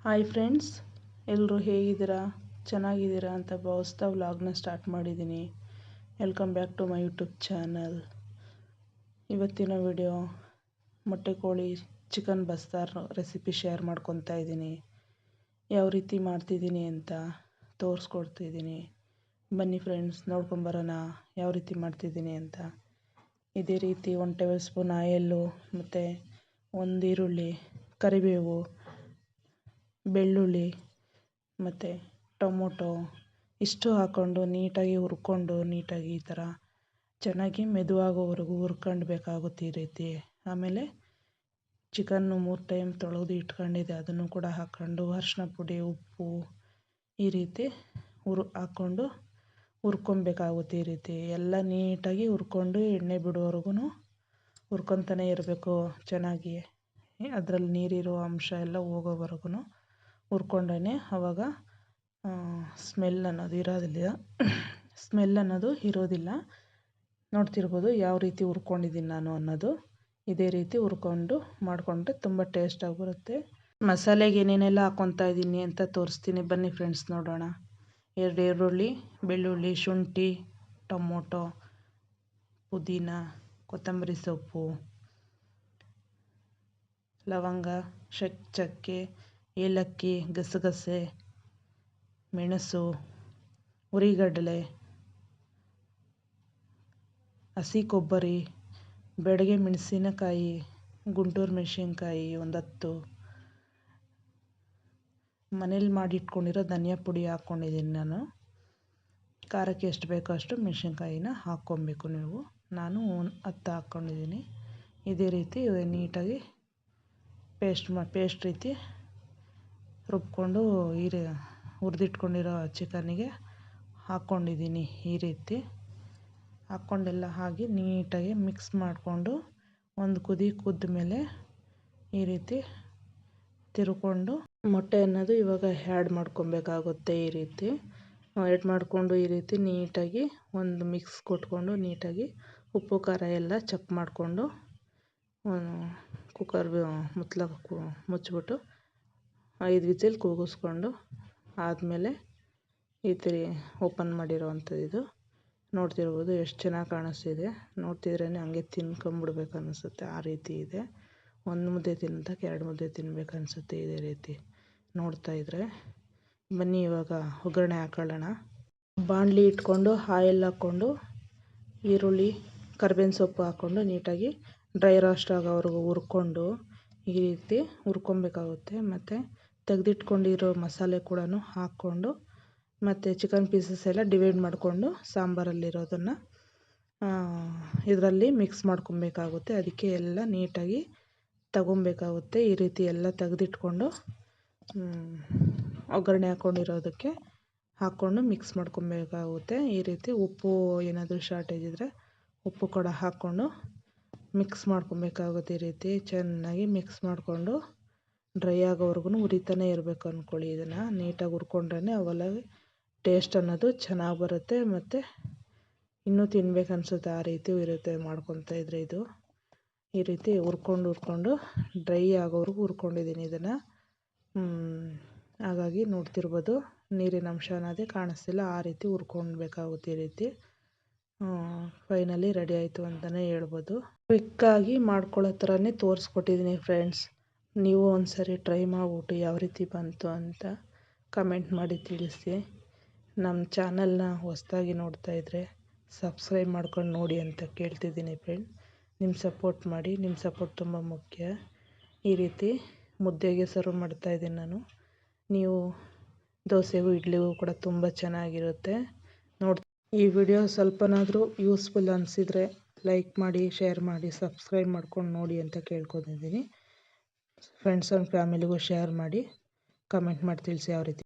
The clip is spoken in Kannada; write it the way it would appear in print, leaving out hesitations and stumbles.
ಹಾಯ್ ಫ್ರೆಂಡ್ಸ್, ಎಲ್ಲರೂ ಹೇಗಿದ್ದೀರಾ? ಚೆನ್ನಾಗಿದ್ದೀರಾ ಅಂತ ಭಾವಿಸ್ತಾ ವ್ಲಾಗ್ನ ಸ್ಟಾರ್ಟ್ ಮಾಡಿದ್ದೀನಿ. Welcome back to my YouTube channel. ಇವತ್ತಿನ ವಿಡಿಯೋ ಮೊಟ್ಟೆ ಕೋಳಿ ಚಿಕನ್ ಬಸ್ತಾರ್ ರೆಸಿಪಿ ಶೇರ್ ಮಾಡ್ಕೊತಾ ಇದ್ದೀನಿ. ಯಾವ ರೀತಿ ಮಾಡ್ತಿದ್ದೀನಿ ಅಂತ ತೋರಿಸ್ಕೊಡ್ತಿದ್ದೀನಿ. ಬನ್ನಿ ಫ್ರೆಂಡ್ಸ್, ನೋಡ್ಕೊಂಬರೋಣ ಯಾವ ರೀತಿ ಮಾಡ್ತಿದ್ದೀನಿ ಅಂತ. ಇದೇ ರೀತಿ 1 ಟೇಬಲ್ ಸ್ಪೂನ್ ಆಯಲ್ಲು ಮತ್ತು 1 ಈರುಳ್ಳಿ, ಕರಿಬೇವು, ಬೆಳ್ಳುಳ್ಳಿ ಮತ್ತು ಟೊಮೊಟೊ ಇಷ್ಟು ಹಾಕ್ಕೊಂಡು ನೀಟಾಗಿ ಹುರ್ಕೊಂಡು ನೀಟಾಗಿ ಈ ಥರ ಚೆನ್ನಾಗಿ ಮೆದುವಾಗೋವರೆಗೂ ಹುರ್ಕೊಂಡ್ಬೇಕಾಗುತ್ತೆ ಈ ರೀತಿ. ಆಮೇಲೆ ಚಿಕನ್ನು 3 ಟೈಮ್ ತೊಳೆದು ಇಟ್ಕೊಂಡಿದ್ದೆ, ಅದನ್ನು ಕೂಡ ಹಾಕ್ಕೊಂಡು ಅರಿಶಿನ ಪುಡಿ, ಉಪ್ಪು ಈ ರೀತಿ ಹಾಕ್ಕೊಂಡು ಹುರ್ಕೊಬೇಕಾಗುತ್ತೆ. ಈ ರೀತಿ ಎಲ್ಲ ನೀಟಾಗಿ ಹುರ್ಕೊಂಡು ಎಣ್ಣೆ ಬಿಡೋವರೆಗೂ ಹುರ್ಕೊತಾನೆ ಇರಬೇಕು ಚೆನ್ನಾಗಿ. ಅದರಲ್ಲಿ ನೀರಿರೋ ಅಂಶ ಎಲ್ಲ ಹೋಗೋವರೆಗೂ ಹುರ್ಕೊಂಡ್ರೆ ಆವಾಗ ಸ್ಮೆಲ್ ಅನ್ನೋದು ಇರೋದಿಲ್ಲ. ನೋಡ್ತಿರ್ಬೋದು ಯಾವ ರೀತಿ ಹುರ್ಕೊಂಡಿದ್ದೀನಿ ನಾನು ಅನ್ನೋದು. ಇದೇ ರೀತಿ ಹುರ್ಕೊಂಡು ಮಾಡಿಕೊಂಡ್ರೆ ತುಂಬ ಟೇಸ್ಟಾಗಿ ಬರುತ್ತೆ. ಮಸಾಲೆಗೆ ಏನೇನೆಲ್ಲ ಹಾಕ್ಕೊತಾ ಇದ್ದೀನಿ ಅಂತ ತೋರಿಸ್ತೀನಿ. ಬನ್ನಿ ಫ್ರೆಂಡ್ಸ್ ನೋಡೋಣ. 2 ಈರುಳ್ಳಿ, ಬೆಳ್ಳುಳ್ಳಿ, ಶುಂಠಿ, ಟೊಮೊಟೊ, ಪುದೀನ, ಕೊತ್ತಂಬರಿ ಸೊಪ್ಪು, ಲವಂಗ, ಚಕ್ಕೆ, ಏಲಕ್ಕಿ, ಗಸಗಸೆ, ಮೆಣಸು, ಹುರಿಗಡಲೆ, ಹಸಿ ಕೊಬ್ಬರಿ, ಬೆಡಗೆ ಮೆಣಸಿನಕಾಯಿ, ಗುಂಟೂರು ಮೆಣಸಿನ್ಕಾಯಿ 10, ಮನೇಲಿ ಮಾಡಿಟ್ಕೊಂಡಿರೋ ಧನಿಯಾ ಪುಡಿ ಹಾಕ್ಕೊಂಡಿದ್ದೀನಿ ನಾನು. ಖಾರಕ್ಕೆ ಎಷ್ಟು ಬೇಕೋ ಅಷ್ಟು ಮೆಣಸಿನ್ಕಾಯಿನ ಹಾಕ್ಕೊಬೇಕು ನೀವು. ನಾನು 10 ಹಾಕ್ಕೊಂಡಿದ್ದೀನಿ. ಇದೇ ರೀತಿ ನೀಟಾಗಿ ಪೇಸ್ಟ್ ರೀತಿ ರುಬ್ಕೊಂಡು ಹುರಿದಿಟ್ಕೊಂಡಿರೋ ಚಿಕನ್ನಿಗೆ ಹಾಕ್ಕೊಂಡಿದ್ದೀನಿ. ಈ ರೀತಿ ಹಾಕ್ಕೊಂಡೆಲ್ಲ ಹಾಕಿ ನೀಟಾಗಿ ಮಿಕ್ಸ್ ಮಾಡಿಕೊಂಡು ಒಂದು ಕುದಿ ಕುದ್ದ ಮೇಲೆ ಈ ರೀತಿ ತಿರ್ಕೊಂಡು ಮೊಟ್ಟೆ ಅನ್ನೋದು ಇವಾಗ ಆ್ಯಡ್ ಮಾಡ್ಕೊಬೇಕಾಗುತ್ತೆ. ಈ ರೀತಿ ಆ್ಯಡ್ ಮಾಡಿಕೊಂಡು ಈ ರೀತಿ ನೀಟಾಗಿ ಒಂದು ಮಿಕ್ಸ್ ಕೊಟ್ಕೊಂಡು ನೀಟಾಗಿ ಉಪ್ಪು ಖಾರ ಎಲ್ಲ ಚೆಕ್ ಮಾಡಿಕೊಂಡು ಕುಕ್ಕರ್ ಮುಚ್ಚಿಬಿಟ್ಟು 5 ವಿಸಿಲ್ ಕೂಗಿಸ್ಕೊಂಡು ಆದಮೇಲೆ ಈ ಥರ ಓಪನ್ ಮಾಡಿರೋವಂಥದ್ದು. ಇದು ನೋಡ್ತಿರ್ಬೋದು ಎಷ್ಟು ಚೆನ್ನಾಗಿ ಕಾಣಿಸ್ತಿದೆ. ನೋಡ್ತಿದ್ರೇ ಹಂಗೆ ತಿನ್ಕೊಂಬಿಡ್ಬೇಕು ಅನಿಸುತ್ತೆ, ಆ ರೀತಿ ಇದೆ. 1 ಮುದ್ದೆ ತಿನ್ನೋದಕ್ಕೆ 2 ಮುದ್ದೆ ತಿನ್ಬೇಕು ಅನಿಸುತ್ತೆ ಇದೇ ರೀತಿ ನೋಡ್ತಾಯಿದ್ರೆ. ಬನ್ನಿ ಇವಾಗ ಒಗ್ಗರಣೆ ಹಾಕೊಳ್ಳೋಣ. ಬಾಣಲಿ ಇಟ್ಕೊಂಡು ಆಯಿಲ್ ಹಾಕ್ಕೊಂಡು ಈರುಳ್ಳಿ, ಕರ್ಬೇವಿನ ಸೊಪ್ಪು ಹಾಕ್ಕೊಂಡು ನೀಟಾಗಿ ಡ್ರೈ ರೋಸ್ಟ್ ಆಗೋವರೆಗೂ ಹುರ್ಕೊಂಡು ಈ ರೀತಿ ಹುರ್ಕೊಬೇಕಾಗುತ್ತೆ. ಮತ್ತು ತೆಗೆದಿಟ್ಕೊಂಡಿರೋ ಮಸಾಲೆ ಕೂಡ ಹಾಕ್ಕೊಂಡು ಮತ್ತು ಚಿಕನ್ ಪೀಸಸ್ ಎಲ್ಲ ಡಿವೈಡ್ ಮಾಡಿಕೊಂಡು ಸಾಂಬಾರಲ್ಲಿರೋದನ್ನು ಇದರಲ್ಲಿ ಮಿಕ್ಸ್ ಮಾಡ್ಕೊಬೇಕಾಗುತ್ತೆ. ಅದಕ್ಕೆ ಎಲ್ಲ ನೀಟಾಗಿ ತಗೊಬೇಕಾಗುತ್ತೆ. ಈ ರೀತಿ ಎಲ್ಲ ತೆಗೆದಿಟ್ಕೊಂಡು ಒಗ್ಗರಣೆ ಹಾಕ್ಕೊಂಡಿರೋದಕ್ಕೆ ಹಾಕ್ಕೊಂಡು ಮಿಕ್ಸ್ ಮಾಡ್ಕೊಬೇಕಾಗುತ್ತೆ. ಈ ರೀತಿ ಉಪ್ಪು ಏನಾದರೂ ಶಾರ್ಟೇಜ್ ಇದ್ದರೆ ಉಪ್ಪು ಕೂಡ ಹಾಕ್ಕೊಂಡು ಮಿಕ್ಸ್ ಮಾಡ್ಕೊಬೇಕಾಗುತ್ತೆ. ಈ ರೀತಿ ಚೆನ್ನಾಗಿ ಮಿಕ್ಸ್ ಮಾಡಿಕೊಂಡು ಡ್ರೈ ಆಗೋವರೆಗೂ ಹುರಿತಾನೆ ಇರಬೇಕು ಅಂದ್ಕೊಳ್ಳಿ. ಇದನ್ನು ನೀಟಾಗಿ ಹುರ್ಕೊಂಡ್ರೆ ಅವೆಲ್ಲ ಟೇಸ್ಟ್ ಅನ್ನೋದು ಚೆನ್ನಾಗಿ ಬರುತ್ತೆ ಮತ್ತು ಇನ್ನೂ ತಿನ್ಬೇಕು ಅನಿಸುತ್ತೆ. ಆ ರೀತಿ ಇರುತ್ತೆ ಮಾಡ್ಕೊತಾ ಇದ್ರೆ. ಇದು ಈ ರೀತಿ ಹುರ್ಕೊಂಡು ಡ್ರೈ ಆಗೋವರೆಗೂ ಹುರ್ಕೊಂಡಿದ್ದೀನಿ ಇದನ್ನು. ಹಾಗಾಗಿ ನೋಡ್ತಿರ್ಬೋದು ನೀರಿನ ಅಂಶ ಅನ್ನೋದೇ ಕಾಣಿಸ್ತಿಲ್ಲ. ಆ ರೀತಿ ಹುರ್ಕೊಳ್ಬೇಕಾಗುತ್ತೆ. ಈ ರೀತಿ ಫೈನಲಿ ರೆಡಿ ಆಯಿತು ಅಂತಲೇ ಹೇಳ್ಬೋದು. ಕ್ವಿಕ್ಕಾಗಿ ಮಾಡ್ಕೊಳ್ಳೋ ಥರನೇ ತೋರಿಸ್ಕೊಟ್ಟಿದ್ದೀನಿ ಫ್ರೆಂಡ್ಸ್. ನೀವು ಒಂದ್ಸರಿ ಟ್ರೈ ಮಾಡಿಬಿಟ್ಟು ಯಾವ ರೀತಿ ಬಂತು ಅಂತ ಕಮೆಂಟ್ ಮಾಡಿ ತಿಳಿಸಿ. ನಮ್ಮ ಚಾನಲ್ನ ಹೊಸದಾಗಿ ನೋಡ್ತಾಯಿದ್ರೆ ಸಬ್ಸ್ಕ್ರೈಬ್ ಮಾಡ್ಕೊಂಡು ನೋಡಿ ಅಂತ ಕೇಳ್ತಿದ್ದೀನಿ ಫ್ರೆಂಡ್. ನಿಮ್ಮ ಸಪೋರ್ಟ್ ಮಾಡಿ, ನಿಮ್ಮ ಸಪೋರ್ಟ್ ತುಂಬ ಮುಖ್ಯ. ಈ ರೀತಿ ಮುದ್ದೆಗೆ ಸರ್ವ್ ಮಾಡ್ತಾಯಿದ್ದೀನಿ ನಾನು. ನೀವು ದೋಸೆಗೂ ಇಡ್ಲಿಗೂ ಕೂಡ ತುಂಬ ಚೆನ್ನಾಗಿರುತ್ತೆ. ಈ ವಿಡಿಯೋ ಸ್ವಲ್ಪನಾದರೂ ಯೂಸ್ಫುಲ್ ಅನಿಸಿದರೆ ಲೈಕ್ ಮಾಡಿ, ಶೇರ್ ಮಾಡಿ, ಸಬ್ಸ್ಕ್ರೈಬ್ ಮಾಡ್ಕೊಂಡು ನೋಡಿ ಅಂತ ಕೇಳ್ಕೊತಿದ್ದೀನಿ. ಫ್ರೆಂಡ್ಸ್ ಆ್ಯಂಡ್ ಫ್ಯಾಮಿಲಿಗೂ ಶೇರ್ ಮಾಡಿ, ಕಮೆಂಟ್ ಮಾಡಿ ತಿಳಿಸಿ ಯಾವ ರೀತಿ